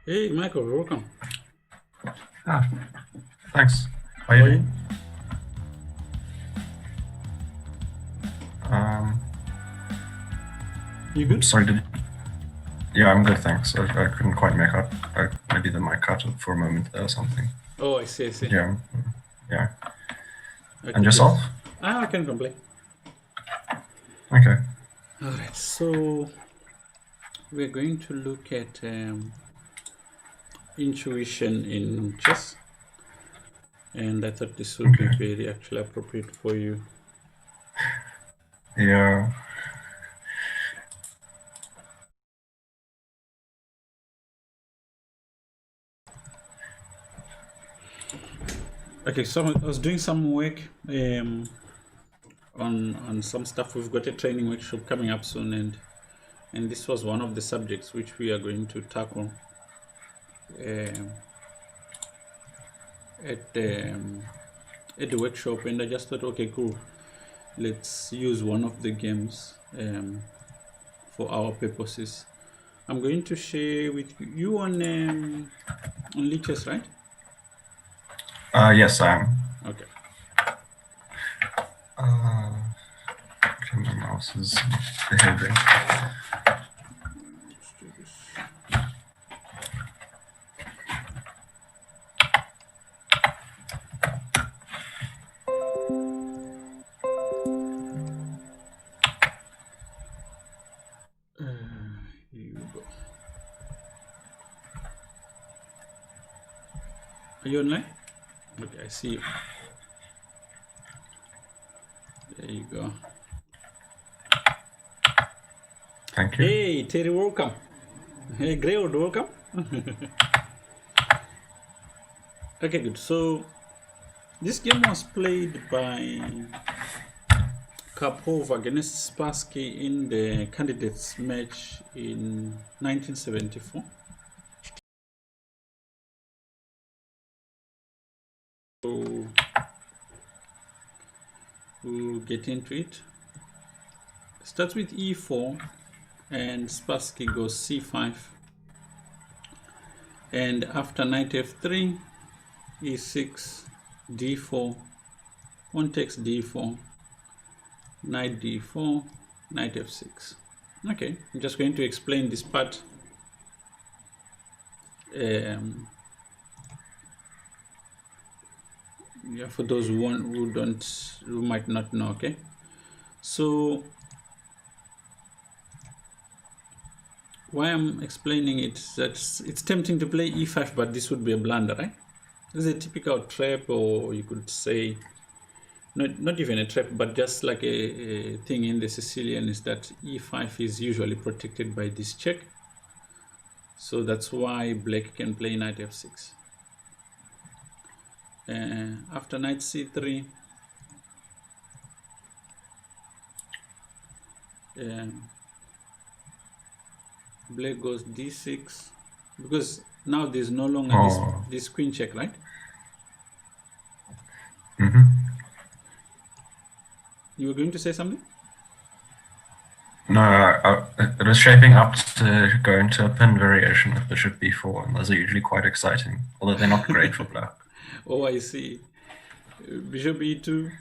Hey, Michael, welcome. Ah, thanks. How are you? You good? Sorry, yeah, I'm good, thanks. I couldn't quite make out. Maybe the mic cut for a moment there or something. Oh, I see, I see. Yeah. Okay, And yourself? good. I can complain. Okay. All right, so we're going to look at intuition in chess, and I thought this would be very actually appropriate for you. Yeah. Okay, so I was doing some work on some stuff. We've got a training workshop coming up soon, and this was one of the subjects which we are going to tackle at the workshop. And I just thought, okay, cool. Let's use one of the games for our purposes. I'm going to share with you on Lichess, right? Yes, I am. Okay. Okay, my mouse is behaving. Let's do this. Here you go. Are you online? Okay, I see you. There you go. Thank you. Hey, Terry, welcome. Hey, Greywood, welcome. Okay, good. So this game was played by Karpov against Spassky in the candidates match in 1974. So we'll get into it. Starts with e4 and Spassky goes c5, and after knight f3, e6, d4, one takes d4, knight d4, knight f6. Okay, I'm just going to explain this part. Yeah, for those who might not know. Okay, so why I'm explaining it is that it's tempting to play e5, but this would be a blunder, right? This is a typical trap, or you could say not even a trap, but just like a thing in the Sicilian is that e5 is usually protected by this check. So that's why black can play knight f6. After knight c3, black goes d6, because now there's no longer this queen check, right? You were going to say something? No, it was shaping up to go into a pin variation with bishop b4, and those are usually quite exciting, although they're not great for black. Oh, I see. Bishop e2,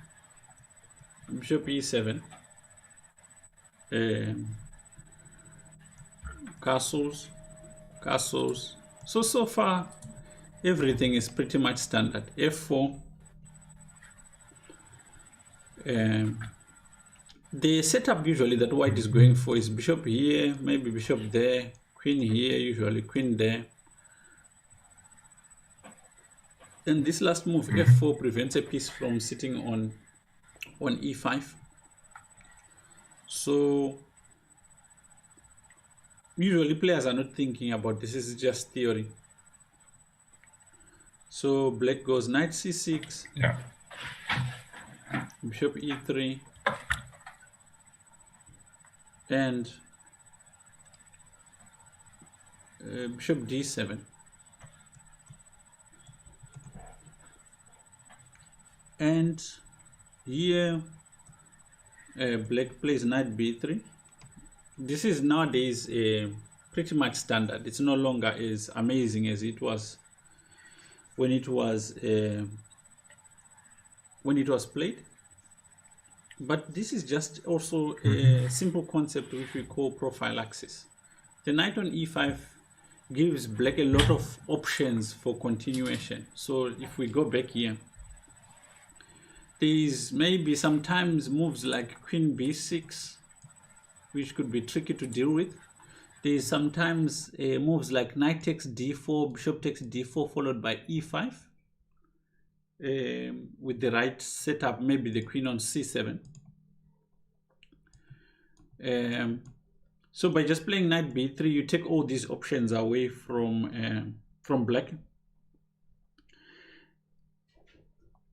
bishop e7, castles. So far, everything is pretty much standard. F4, The setup usually that white is going for is bishop here, maybe bishop there, queen here, usually queen there. And this last move, f4, prevents a piece from sitting on e5. So usually players are not thinking about this is just theory. So black goes knight c6, Yeah. bishop e3, and bishop d7. And here black plays knight b3. This is nowadays pretty much standard. It's no longer as amazing as it was when it was played. But this is just also a simple concept which we call prophylaxis. The knight on e5 gives black a lot of options for continuation. So if we go back here, there's maybe sometimes moves like queen b6, which could be tricky to deal with. There's sometimes moves like knight takes d4, bishop takes d4, followed by e5. With the right setup, maybe the queen on c7. So by just playing knight b3, you take all these options away from black.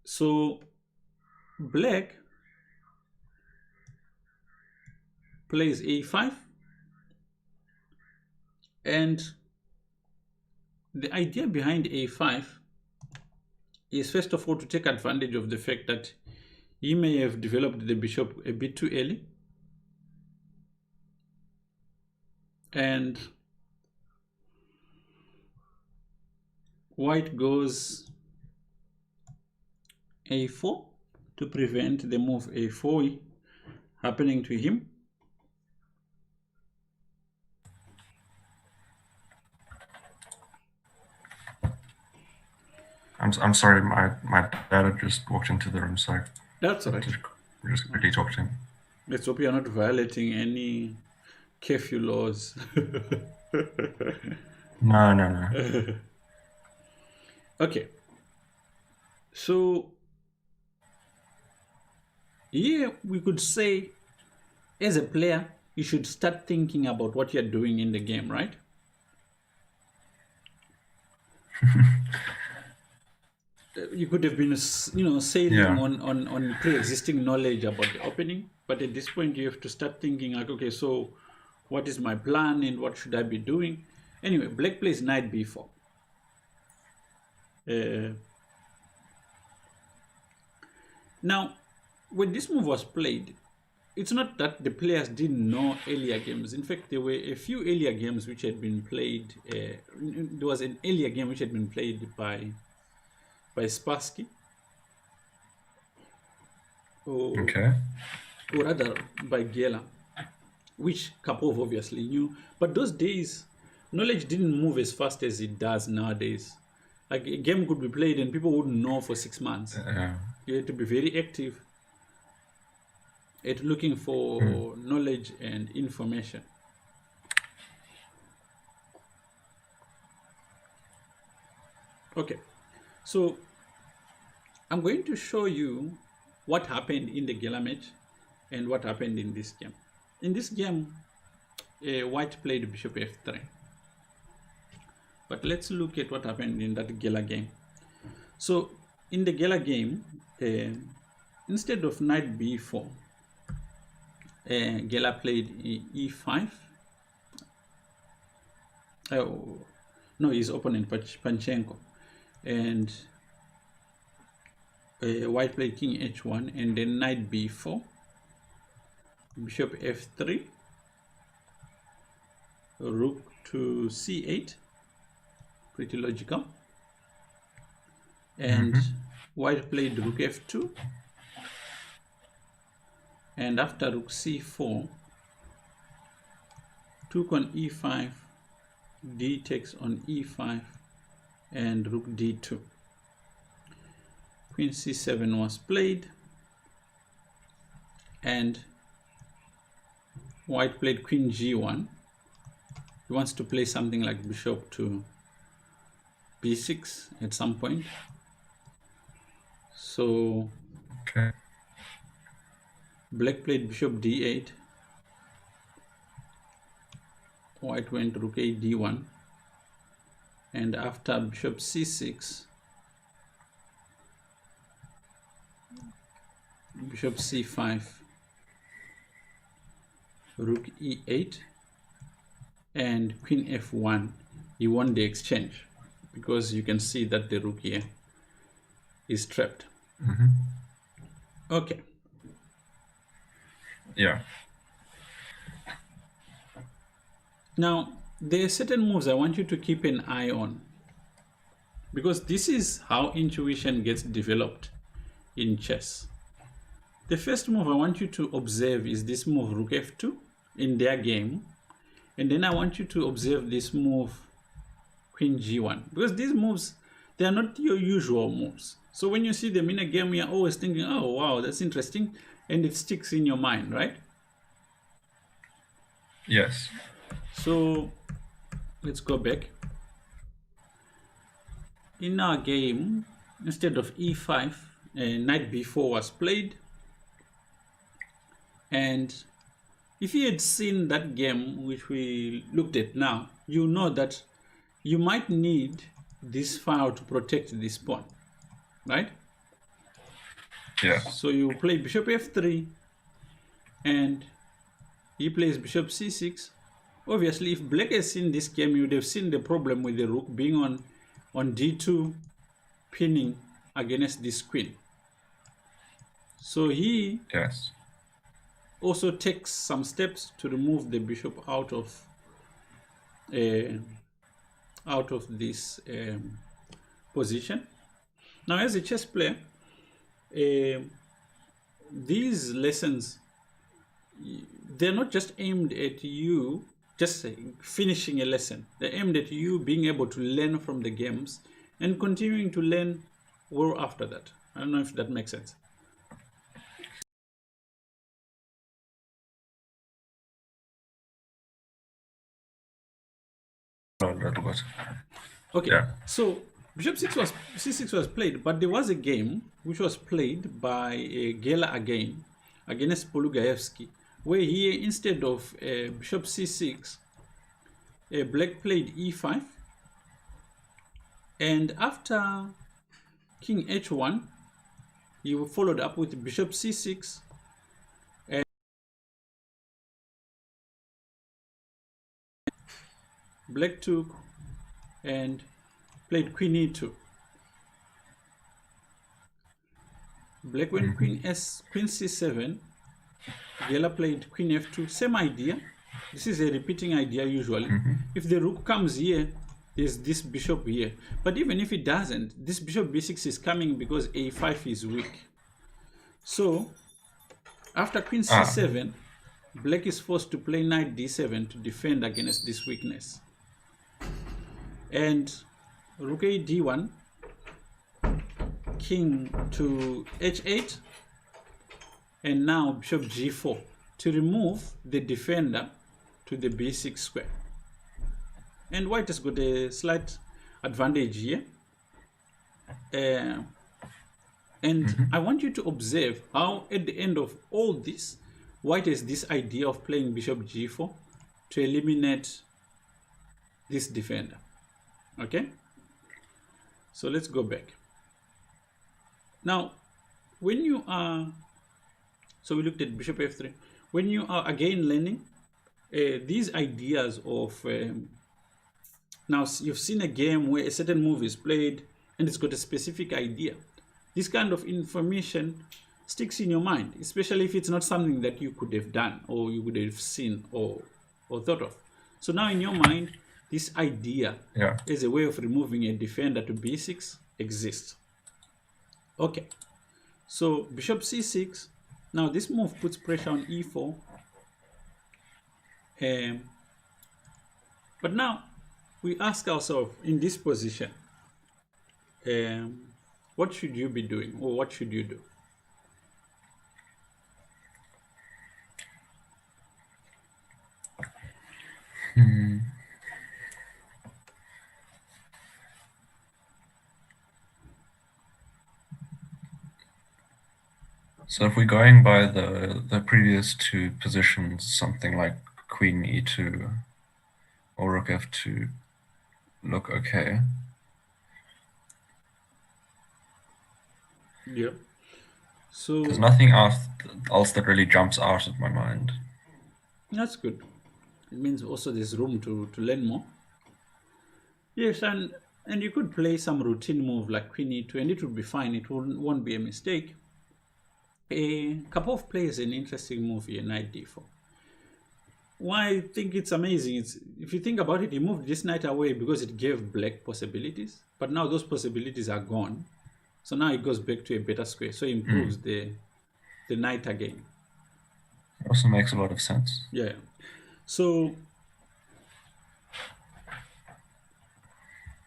So black plays a5, and the idea behind a5 is first of all to take advantage of the fact that he may have developed the bishop a bit too early, and white goes a4 to prevent the move a4 happening to him. I'm sorry, my dad had just walked into the room, so That's all right. just quickly talk to him. Let's hope you're not violating any curfew laws. No. Okay. So here we could say, as a player, you should start thinking about what you're doing in the game, right? You could have been, sailing on pre-existing knowledge about the opening, but at this point you have to start thinking like, okay, so what is my plan and what should I be doing? Anyway, black plays knight b4. Now, when this move was played, it's not that the players didn't know earlier games. In fact, there were a few earlier games which had been played. There was an earlier game which had been played by Spassky. Or rather by Geller, which Karpov obviously knew. But those days, knowledge didn't move as fast as it does nowadays. Like a game could be played and people wouldn't know for 6 months. You had to be very active at looking for knowledge and information. Okay, so I'm going to show you what happened in the Geller match and what happened in this game. In this game, white played bishop f3. But let's look at what happened in that Geller game. So in the Geller game, instead of knight b4, Geller played e5. No, his opponent Panchenko, and white played king h1, and then knight b4, bishop f3, rook to c8, pretty logical, and white played rook f2, and after rook c4, took on e5, d takes on e5, and rook d2. Queen c7 was played, and white played queen g1. He wants to play something like bishop to b6 at some point. So Okay. black played bishop d8. White went rook a d1. And after bishop c6, bishop c5, rook e8, and queen f1. He won the exchange because you can see that the rook here is trapped. Mm-hmm. Okay. Yeah. Now, there are certain moves I want you to keep an eye on, because this is how intuition gets developed in chess. The first move I want you to observe is this move rook f2 in their game. And then I want you to observe this move queen g1, because these moves, they are not your usual moves. So when you see them in a game, you're always thinking, oh, wow, that's interesting. And it sticks in your mind, right? Yes. So let's go back. In our game, instead of e5, knight b4 was played. And if you had seen that game, which we looked at now, you know that you might need this file to protect this pawn, right? Yeah. So you play bishop f3, and he plays bishop c6. Obviously, if black has seen this game, you would have seen the problem with the rook being on d2, pinning against this queen. So he Yes. also takes some steps to remove the bishop out of this position. Now, as a chess player, these lessons, they're not just aimed at you just finishing a lesson. They're aimed at you being able to learn from the games and continuing to learn well after that. I don't know if that makes sense. A little bit. Okay, Yeah. so bishop c6 was played, but there was a game which was played by Gela again against Polugaevsky, where here, instead of bishop c6, black played e5, and after king h1, he followed up with bishop c6, and black took and played queen e2. Black went queen c7. Gela played queen f2. Same idea. This is a repeating idea usually. If the rook comes here, there's this bishop here. But even if it doesn't, this bishop b6 is coming because a5 is weak. So after queen c7, black is forced to play knight d7 to defend against this weakness. And rook a d1, king to h8, and now bishop g4 to remove the defender to the b6 square. And white has got a slight advantage here. And I want you to observe how at the end of all this, white has this idea of playing bishop g4 to eliminate this defender. Okay? So let's go back. Now, when you are, so we looked at bishop f3. When you are again learning these ideas of, now you've seen a game where a certain move is played and it's got a specific idea. This kind of information sticks in your mind, especially if it's not something that you could have done or you would have seen or thought of. So now in your mind, this idea as a way of removing a defender to b6 exists. Okay, so bishop c6. Now this move puts pressure on e4. But now we ask ourselves, in this position, what should you be doing, or what should you do? Hmm. So if we're going by the previous two positions, something like Queen E2 or Rook F2 look okay. Yeah. So There's nothing else that really jumps out of my mind. that's good. It means also there's room to learn more. Yes, and you could play some routine move like Queen E2, and it would be fine. It won't be a mistake. A couple of plays an interesting move here, Knight D4. Why I think it's amazing, it's if you think about it, he moved this knight away because it gave black possibilities, but now those possibilities are gone. So now it goes back to a better square. So it improves the knight again. It also makes a lot of sense. Yeah. So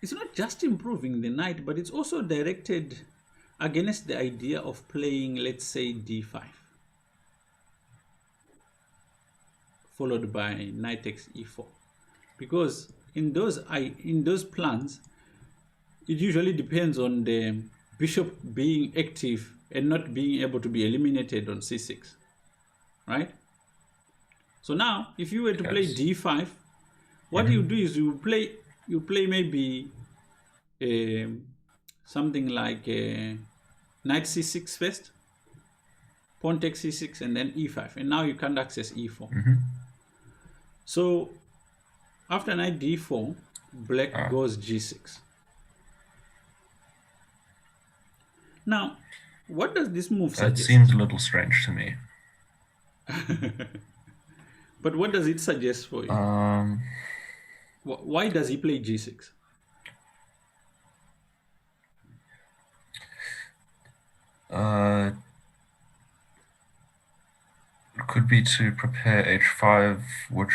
it's not just improving the knight, but it's also directed against the idea of playing, let's say, d5, followed by knight takes e4. Because in those plans, it usually depends on the bishop being active and not being able to be eliminated on c6, right? So now, if you were to play Yes. d5, what you do is you play maybe something like knight c6 first, pawn takes c6, and then e5, and now you can't access e4. So after knight d4, black goes g6. Now, what does this move That suggest? seems a little strange to me. But what does it suggest for you? Why does he play g6? It could be to prepare h5, which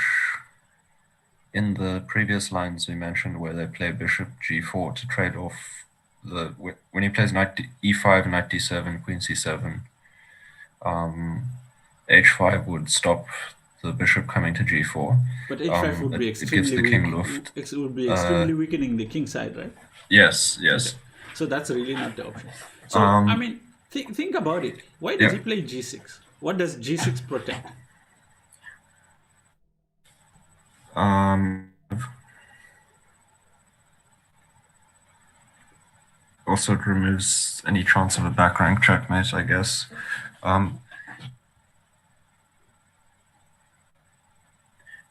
in the previous lines we mentioned where they play bishop g4 to trade off when he plays knight e5, knight d7, queen c7, h5 would stop the bishop coming to g4. But h5 would be It gives extremely the king weak. luft. It would be extremely weakening the king side, right? Yes, Okay. yes. So that's really not the option. So, I mean, think about it. Why does Yeah. he play g6? What does g6 protect? Also, it removes any chance of a back rank checkmate, I guess.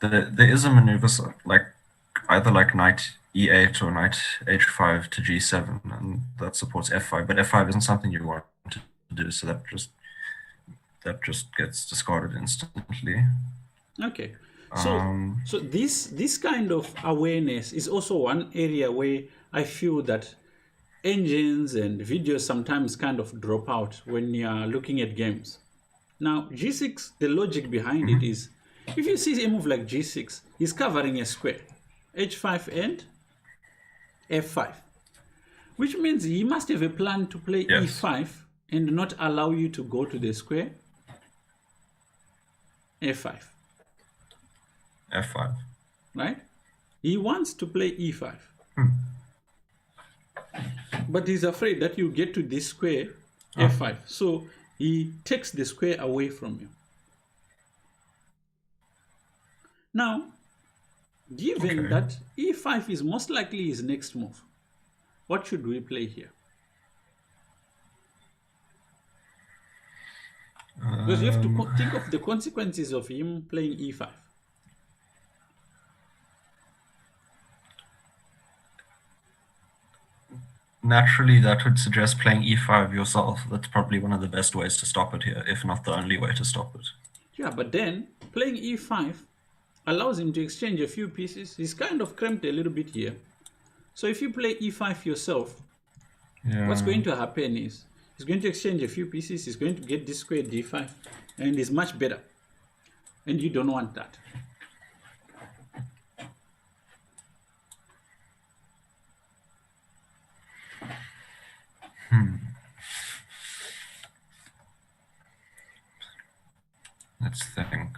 There is a maneuver like either like knight e8 or knight h5 to g7, and that supports f5. But f5 isn't something you want to do, so that just gets discarded instantly. Okay. So this kind of awareness is also one area where I feel that engines and videos sometimes kind of drop out when you're looking at games. Now, g6, the logic behind it is if you see a move like g6, he's covering a square, h5 and f5, which means he must have a plan to play Yes. e5 and not allow you to go to the square f5. f5. Right? He wants to play e5. But he's afraid that you get to this square f5. So he takes the square away from you. Now, given that e5 is most likely his next move, what should we play here? Because you have to think of the consequences of him playing e5. Naturally, that would suggest playing e5 yourself. That's probably one of the best ways to stop it here, if not the only way to stop it. Yeah, but then playing e5 allows him to exchange a few pieces. He's kind of cramped a little bit here. So if you play e5 yourself, what's going to happen is he's going to exchange a few pieces. He's going to get this square d5, and it's much better. And you don't want that. Let's think.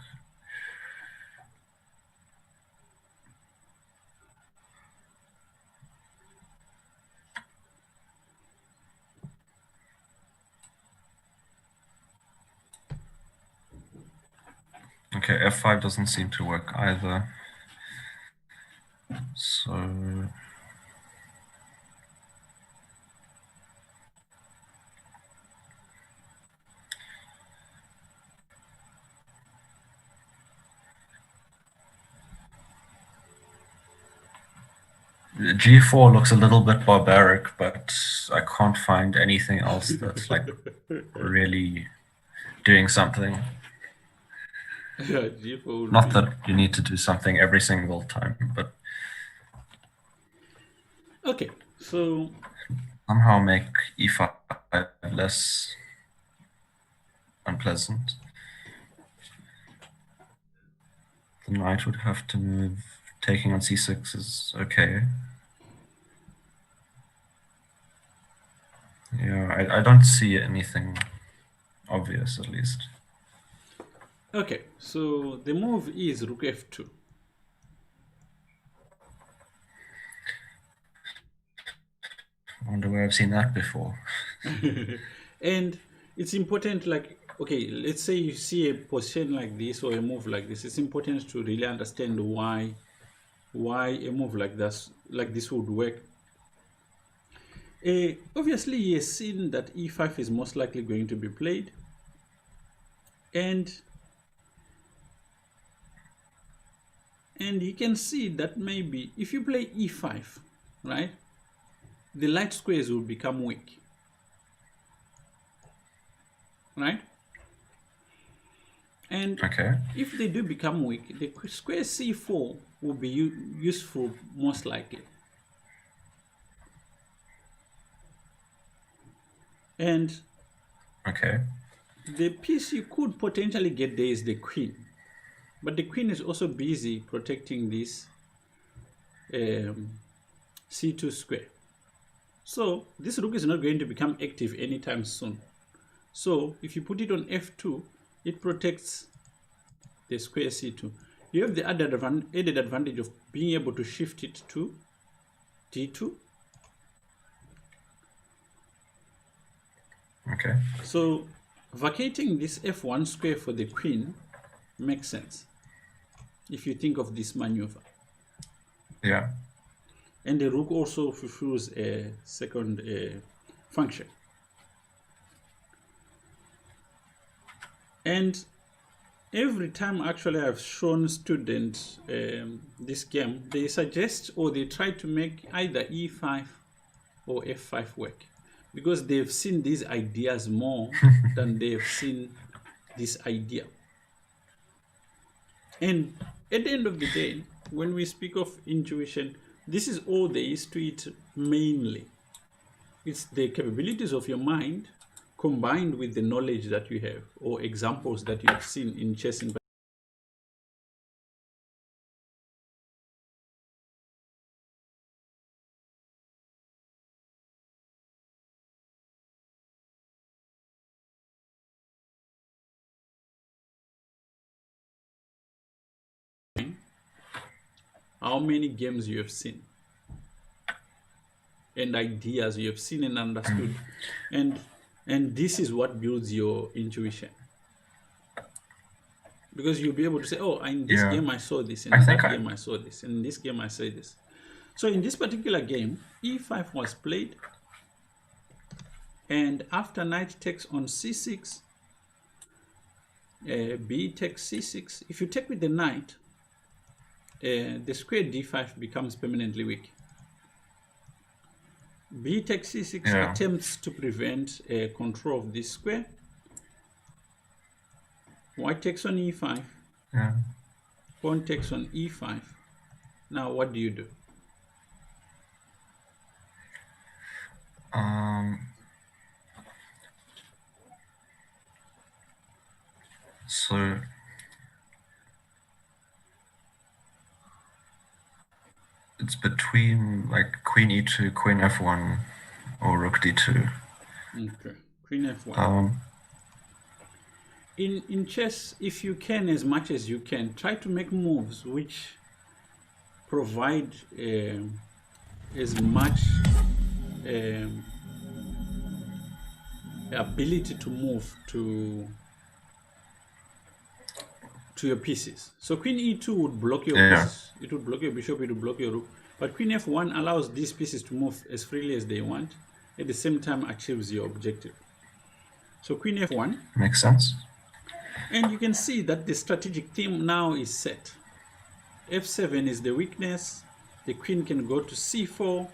Okay, f5 doesn't seem to work either. So g4 looks a little bit barbaric, but I can't find anything else that's like really doing something. Yeah, G4 would Not be... that you need to do something every single time, but Okay, so somehow make e5 less unpleasant. The knight would have to move. Taking on c6 is okay. Yeah, I don't see anything obvious, at least. okay, so the move is rook f2. I wonder where I've seen that before. And it's important, like, okay, let's say you see a position like this or a move like this. It's important to really understand why a move like this would work. Obviously, he has seen that e5 is most likely going to be played, and you can see that maybe if you play e5, right, the light squares will become weak, right? And Okay. if they do become weak, the square c4 will be useful most likely. And Okay. the piece you could potentially get there is the queen. But the queen is also busy protecting this c2 square. So this rook is not going to become active anytime soon. So if you put it on f2, it protects the square c2. You have the added advantage of being able to shift it to d2. Okay. So vacating this f1 square for the queen makes sense if you think of this maneuver. Yeah. And the rook also fulfills a second function. And every time actually I've shown students this game, they suggest or they try to make either e5 or f5 work, because they've seen these ideas more than they've seen this idea. And at the end of the day, when we speak of intuition, this is all there is to it mainly. It's the capabilities of your mind combined with the knowledge that you have or examples that you've seen in chess. How many games you have seen and ideas you have seen and understood, and this is what builds your intuition, because you'll be able to say, oh, in this game I saw this, in that game I saw this, in this game I saw this. So in this particular game, e5 was played, and after knight takes on c6, b takes c6. If you take with the knight, the square d5 becomes permanently weak. B takes c6 attempts to prevent control of this square. White takes on e5. Yeah. Pawn takes on e5. Now what do you do? So it's between like queen e2, queen f1, or rook d2. Okay, queen f1. In chess, if you can, as much as you can, try to make moves which provide as much ability to move to to your pieces. So queen e2 would block your Yeah. pieces. It would block your bishop, it would block your rook. But queen f1 allows these pieces to move as freely as they want, at the same time achieves your objective. So queen f1. Makes sense. And you can see that the strategic theme now is set. f7 is the weakness. The queen can go to c4.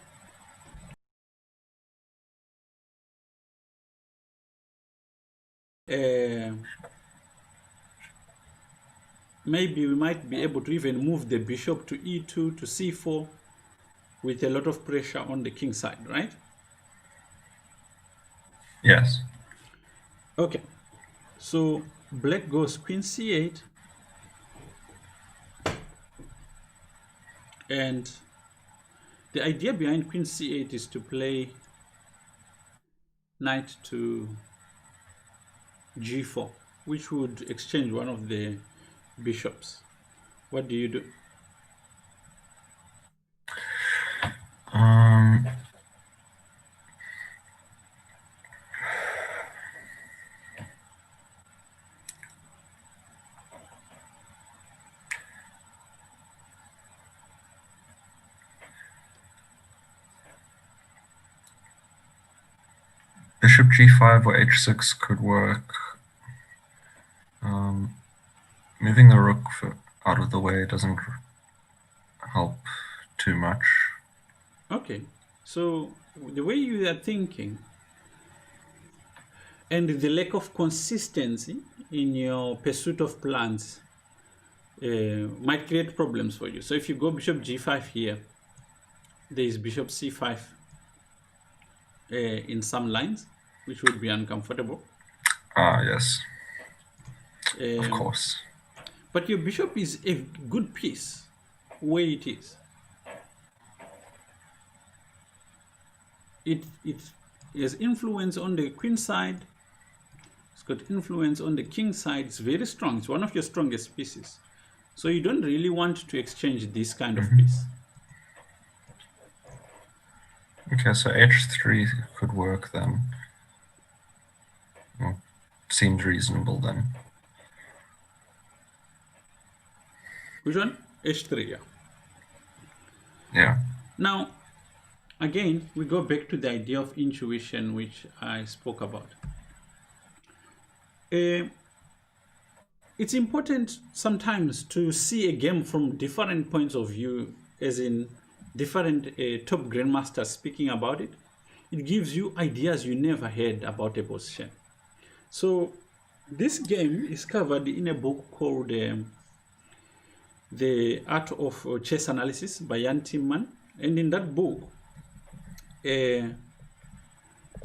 Maybe we might be able to even move the bishop to e2 to c4 with a lot of pressure on the king side, right? Yes. Okay, so black goes queen c8, and the idea behind queen c8 is to play knight to g4, which would exchange one of the bishops. What do you do? Bishop g5 or h6 could work. Moving the rook out of the way doesn't help too much. Okay, so the way you are thinking and the lack of consistency in your pursuit of plans might create problems for you. So if you go bishop g5 here, there is bishop c5 in some lines, which would be uncomfortable. Ah, yes. Of course. But your bishop is a good piece where it is. It has influence on the queen side. It's got influence on the king side. It's very strong. It's one of your strongest pieces. So you don't really want to exchange this kind of piece. Okay, so h3 could work then. Well, seems reasonable then. Which one? h3, yeah. Yeah. Now, again, we go back to the idea of intuition, which I spoke about. It's important sometimes to see a game from different points of view, as in different top grandmasters speaking about it. It gives you ideas you never heard about a position. So this game is covered in a book called The Art of Chess Analysis by Jan Timman. And in that book,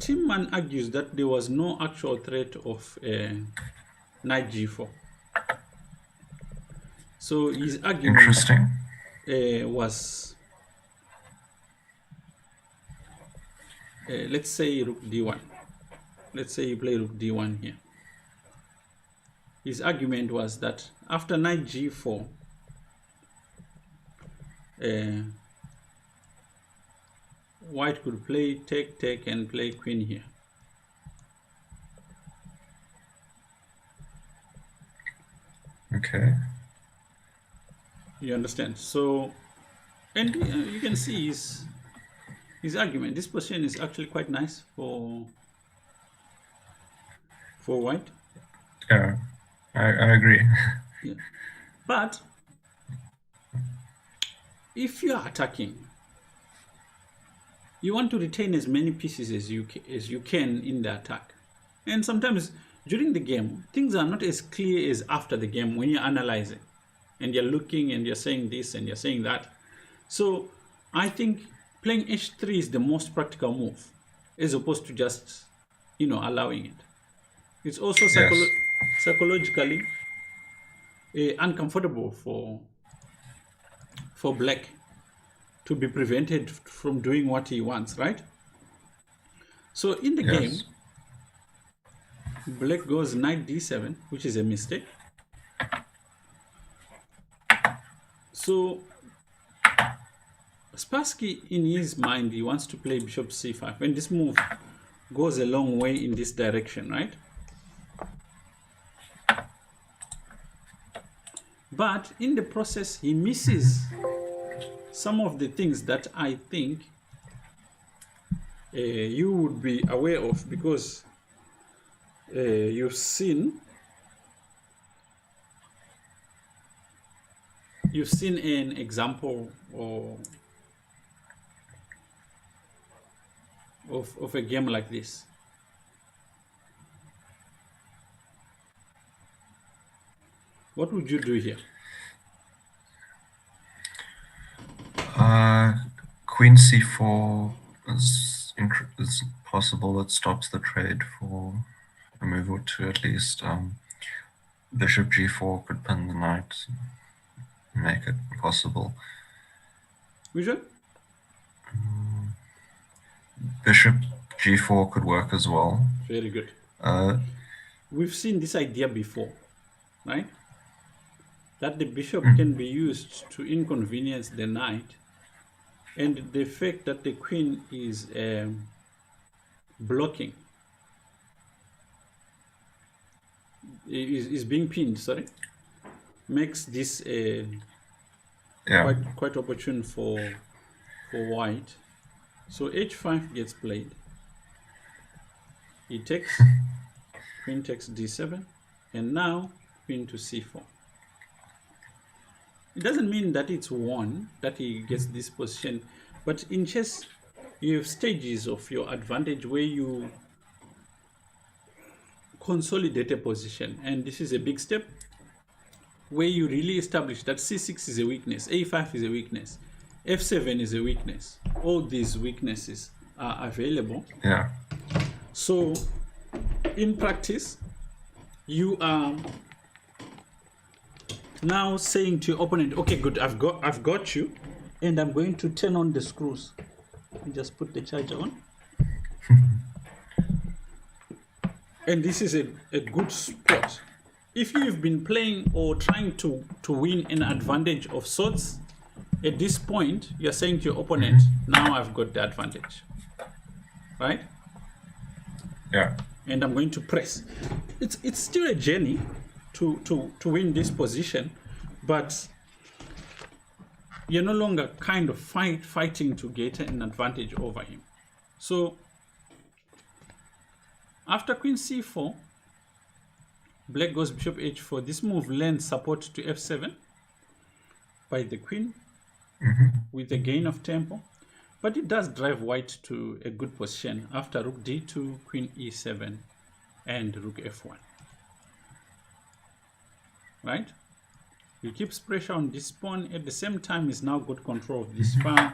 Timman argues that there was no actual threat of knight g4. So his argument was, let's say rook d1. Let's say you play rook d1 here. His argument was that after knight g4, white could play take and play queen here. Okay. You understand? So, and you can see his argument. This position is actually quite nice for white. Yeah, I agree. Yeah. But if you are attacking, you want to retain as many pieces as you can in the attack. And sometimes during the game, things are not as clear as after the game when you're analyzing and you're looking and you're saying this and you're saying that. So I think playing h3 is the most practical move, as opposed to just, allowing it. It's also psychologically uncomfortable for black to be prevented from doing what he wants, right? So in the game, black goes knight d7, which is a mistake. So Spassky, in his mind, he wants to play bishop c5, and this move goes a long way in this direction, right? But in the process, he misses some of the things that I think you would be aware of, because you've seen an example of a game like this. What would you do here? Queen c4 is possible. It stops the trade for a move or two at least. Bishop g4 could pin the knight, make it possible. Which one? Bishop g4 could work as well. Very good. We've seen this idea before, right? That the bishop can be used to inconvenience the knight, and the fact that the queen is blocking, is being pinned, sorry, makes this quite opportune for white. So h5 gets played. He takes, queen takes d7, and now queen to c4. It doesn't mean that it's won, that he gets this position, but in chess, you have stages of your advantage where you consolidate a position, and this is a big step where you really establish that c6 is a weakness, a5 is a weakness, f7 is a weakness. All these weaknesses are available. Yeah. So in practice, you are now saying to your opponent, okay, good, I've got you, and I'm going to turn on the screws. Let me just put the charger on. And this is a good spot. If you've been playing or trying to win an advantage of sorts, at this point, you're saying to your opponent, now I've got the advantage, right? Yeah. And I'm going to press. It's still a journey to win this position, but you're no longer kind of fighting to get an advantage over him. So after queen c4, black goes bishop h4. This move lends support to f7 by the queen with a gain of tempo, but it does drive white to a good position after rook d2, queen e7, and rook f1. Right? He keeps pressure on this pawn. At the same time, he's now got control of this file.